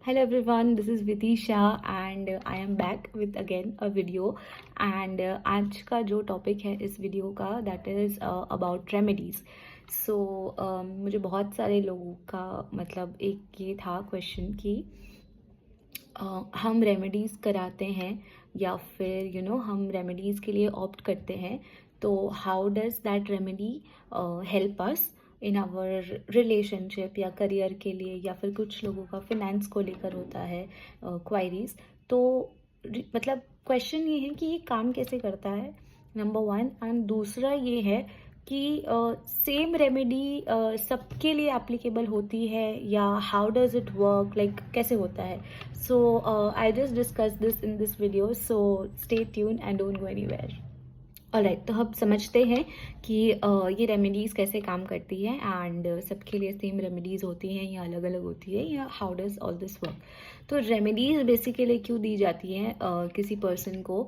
Hello everyone, this is Vitisha and I am back with again a video and आज का जो topic है इस वीडियो का दैट इज़ अबाउट रेमेडीज़. सो मुझे बहुत सारे लोगों का मतलब एक ये था क्वेश्चन कि हम रेमेडीज़ कराते हैं या फिर हम रेमेडीज़ के लिए ऑप्ट करते हैं, तो how does that remedy help us in our relationship या करियर के लिए, या फिर कुछ लोगों का फिनेंस को लेकर होता है क्वायरीज. तो मतलब क्वेश्चन ये है कि ये काम कैसे करता है, नंबर वन. एंड दूसरा ये है कि सेम रेमेडी सबके लिए एप्लीकेबल होती है या how does it work, like कैसे होता है. So I just discuss this in this video, so stay tune and don't go anywhere. Alright, तो हम समझते हैं कि ये रेमेडीज़ कैसे काम करती है एंड सबके लिए सेम रेमेडीज़ होती हैं या अलग अलग होती है, या how does all this work. तो रेमेडीज़ बेसिकली क्यों दी जाती हैं किसी पर्सन को.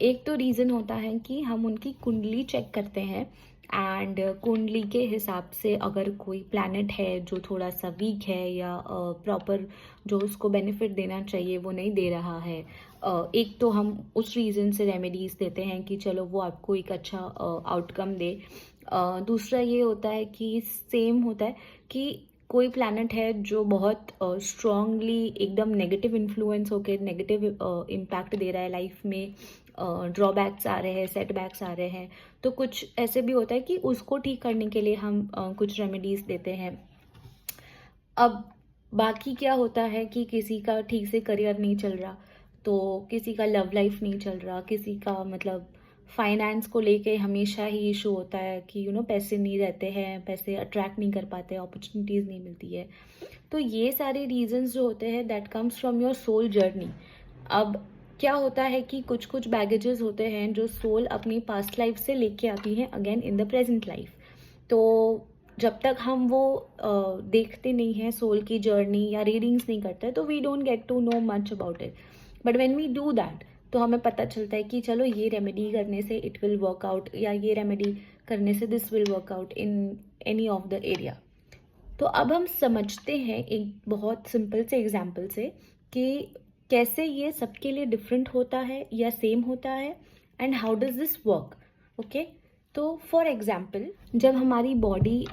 एक तो रीज़न होता है कि हम उनकी कुंडली चेक करते हैं एंड कुंडली के हिसाब से अगर कोई प्लैनेट है जो थोड़ा सा वीक है या प्रॉपर जो उसको बेनिफिट देना चाहिए वो नहीं दे रहा है, एक तो हम उस रीज़न से रेमेडीज़ देते हैं कि चलो वो आपको एक अच्छा आउटकम दे. दूसरा ये होता है कि सेम होता है कि कोई प्लैनेट है जो बहुत स्ट्रांगली एकदम नेगेटिव इन्फ्लुएंस होकर नेगेटिव इम्पैक्ट दे रहा है लाइफ में, ड्रॉबैक्स आ रहे हैं, सेटबैक्स आ रहे हैं. तो कुछ ऐसे भी होता है कि उसको ठीक करने के लिए हम कुछ रेमेडीज़ देते हैं. अब बाकी क्या होता है कि किसी का ठीक से करियर नहीं चल रहा, तो किसी का लव लाइफ नहीं चल रहा, किसी का मतलब फाइनेंस को लेके हमेशा ही इशू होता है कि पैसे नहीं रहते हैं, पैसे अट्रैक्ट नहीं कर पाते, अपॉर्चुनिटीज़ नहीं मिलती है. तो ये सारे रीजंस जो होते हैं that comes from your soul journey. अब क्या होता है कि कुछ कुछ बैगेजेस होते हैं जो सोल अपनी पास्ट लाइफ से लेके आती है again in the present life. तो जब तक हम वो देखते नहीं हैं सोल की जर्नी या रीडिंग्स नहीं करते, तो we don't get to know much about it. But when we do that, तो हमें पता चलता है कि चलो ये रेमेडी करने से इट विल वर्क आउट, या ये रेमेडी करने से this will work out in any of the area. तो अब हम समझते हैं एक बहुत सिंपल से एग्जाम्पल से कि कैसे ये सबके लिए डिफरेंट होता है या सेम होता है, and how does this work. Okay, तो फॉर एग्जाम्पल जब हमारी बॉडी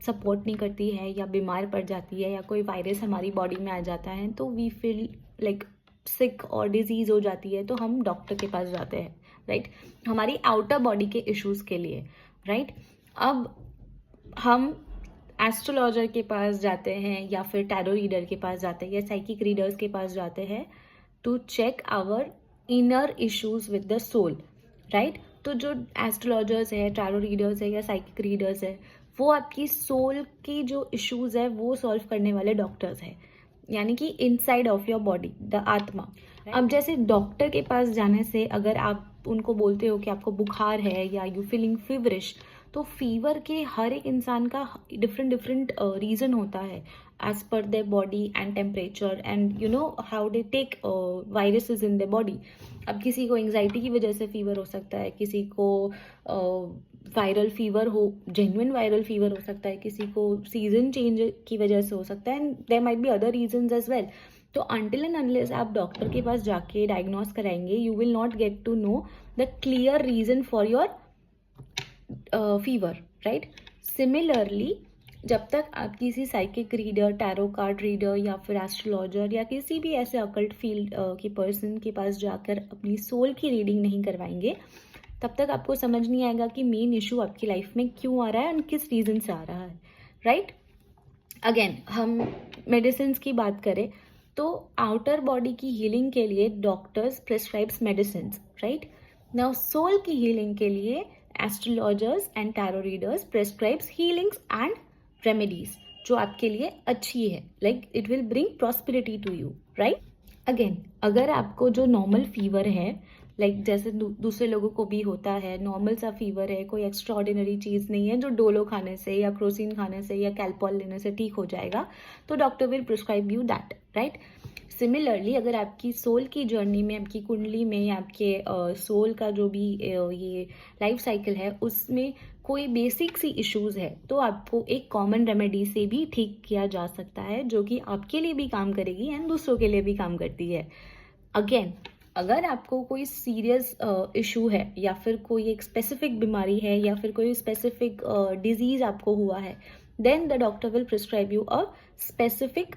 सपोर्ट नहीं करती है या बीमार पड़ जाती है या कोई वायरस हमारी बॉडी में आ जाता है, तो वी फील लाइक सिक और डिजीज़ हो जाती है, तो हम डॉक्टर के पास जाते हैं, राइट, हमारी आउटर बॉडी के इश्यूज़ के लिए, राइट. अब हम एस्ट्रोलॉजर के पास जाते हैं या फिर टैरो रीडर के पास जाते हैं या साइकिक रीडर्स के पास जाते हैं to check our inner issues with the soul, right. तो जो एस्ट्रोलॉजर्स है, टैरो रीडर्स है या साइकिक रीडर्स है, वो आपकी सोल की जो इश्यूज है वो सॉल्व करने वाले डॉक्टर्स हैं, यानी कि inside of your body, the आत्मा. अब जैसे डॉक्टर के पास जाने से अगर आप उनको बोलते हो कि आपको बुखार है या यू फीलिंग फीवरिश, तो फीवर के हर एक इंसान का डिफरेंट डिफरेंट रीज़न होता है as per their body and temperature and how they take viruses in their body. अब किसी को एंग्जाइटी की वजह से फीवर हो सकता है, किसी को वायरल फीवर हो, जेन्युइन वायरल फीवर हो सकता है, किसी को सीजन चेंज की वजह से हो सकता है, and there might be other reasons as well. तो अनटिल एंड अनलेस आप डॉक्टर के पास जाके डायग्नोस कराएंगे, you will not get to know the clear reason for your fever, right. Similarly जब तक आप किसी psychic reader, tarot card reader या फिर एस्ट्रोलॉजर या किसी भी ऐसे अकल्ट फील्ड के पर्सन के पास जाकर अपनी सोल की रीडिंग नहीं करवाएंगे, तब तक आपको समझ नहीं आएगा कि मेन इशू आपकी लाइफ में क्यों आ रहा है और किस रीज़न से आ रहा है, राइट. अगेन हम मेडिसिन की बात करें तो आउटर बॉडी की हीलिंग के लिए doctors prescribes medicine, right. Now soul की हीलिंग के लिए astrologers and tarot readers prescribes healings and remedies जो आपके लिए अच्छी है, like it will bring prosperity to you, right. Again अगर आपको जो नॉर्मल फीवर है, लाइक जैसे दूसरे लोगों को भी होता है, नॉर्मल सा फीवर है, कोई एक्स्ट्रा ऑर्डिनरी चीज़ नहीं है जो डोलो खाने से या क्रोसिन खाने से या कैल्पॉल लेने से ठीक हो जाएगा, तो doctor will prescribe you that, right. Similarly अगर आपकी सोल की जर्नी में, आपकी कुंडली में या आपके सोल का जो भी ये लाइफ साइकिल है उसमें कोई बेसिक सी इश्यूज़ है तो आपको एक कॉमन रेमेडी से भी ठीक किया जा सकता है, जो कि आपके लिए भी काम करेगी एंड दूसरों के लिए भी काम करती है। अगेन, अगर आपको कोई सीरियस इशू है या फिर कोई एक स्पेसिफिक बीमारी है या फिर कोई स्पेसिफिक डिजीज़ आपको हुआ है, then the doctor will prescribe you a specific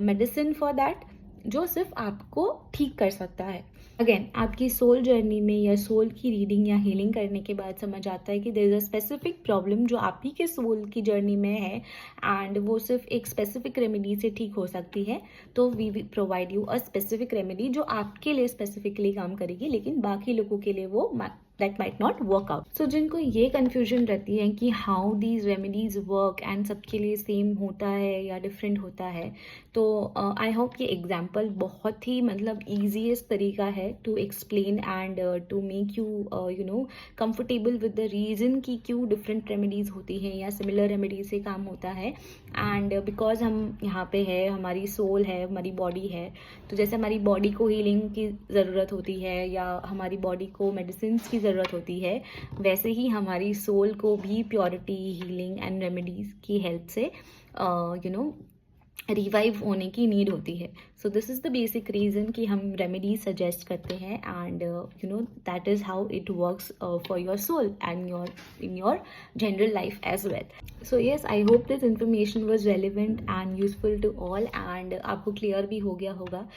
medicine for that, जो सिर्फ आपको ठीक कर सकता है। अगेन, आपकी सोल जर्नी में या सोल की रीडिंग या हीलिंग करने के बाद समझ आता है कि there is a specific problem जो आप ही के सोल की जर्नी में है एंड वो सिर्फ एक स्पेसिफिक रेमेडी से ठीक हो सकती है, तो we will provide you a specific remedy जो आपके लिए स्पेसिफिकली काम करेगी, लेकिन बाकी लोगों के लिए वो that might not work out. So जिनको ये कन्फ्यूजन रहती है कि how these remedies work and सबके लिए सेम होता है या डिफरेंट होता है, तो आई होप ये एग्जाम्पल बहुत ही मतलब ईजीएस्ट तरीका है to explain and to make you you know comfortable with the reason कि क्यों डिफरेंट रेमेडीज़ होती हैं या सिमिलर रेमेडीज से काम होता है। एंड बिकॉज हम यहाँ पे है, हमारी सोल है, हमारी बॉडी है, तो जैसे हमारी बॉडी को हीलिंग की ज़रूरत होती है या हमारी बॉडी को मेडिसिन की ज़रूरत होती है, वैसे ही हमारी सोल को भी प्योरिटी, हीलिंग एंड रेमेडीज़ की हेल्प से यू नो रिवाइव होने की नीड होती है। So this is the basic reason कि हम रेमेडीज सजेस्ट करते हैं and you know that is how it works for your soul and in your general life as well. So yes, I hope this information was relevant and useful to all and आपको clear भी हो गया होगा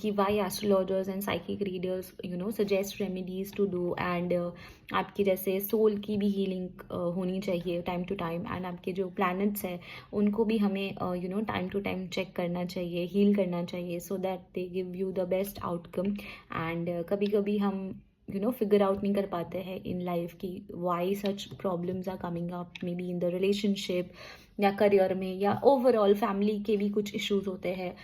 कि Y astrologers and psychic readers you know suggest remedies to do and आपकी जैसे soul की भी हीलिंग होनी चाहिए टाइम टू टाइम एंड आपके जो प्लैनेट्स हैं उनको भी हमें you know time to time check करना चाहिए, हील करना चाहिए, so that they give you the best outcome. And कभी कभी हम यू नो फिगर आउट नहीं कर पाते हैं इन लाइफ की why such problems are coming up, maybe in the relationship या करियर में या ओवरऑल फैमिली के भी कुछ इश्यूज होते हैं।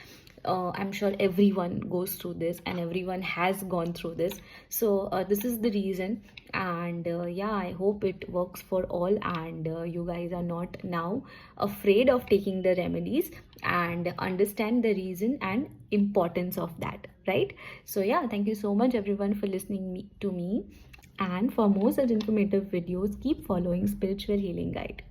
I'm sure everyone goes through this and everyone has gone through this. So this is the reason, and yeah, I hope it works for all and you guys are not now afraid of taking the remedies and understand the reason and importance of that, right? So yeah, thank you so much everyone for listening to me, and for more such informative videos keep following Spiritual Healing Guide.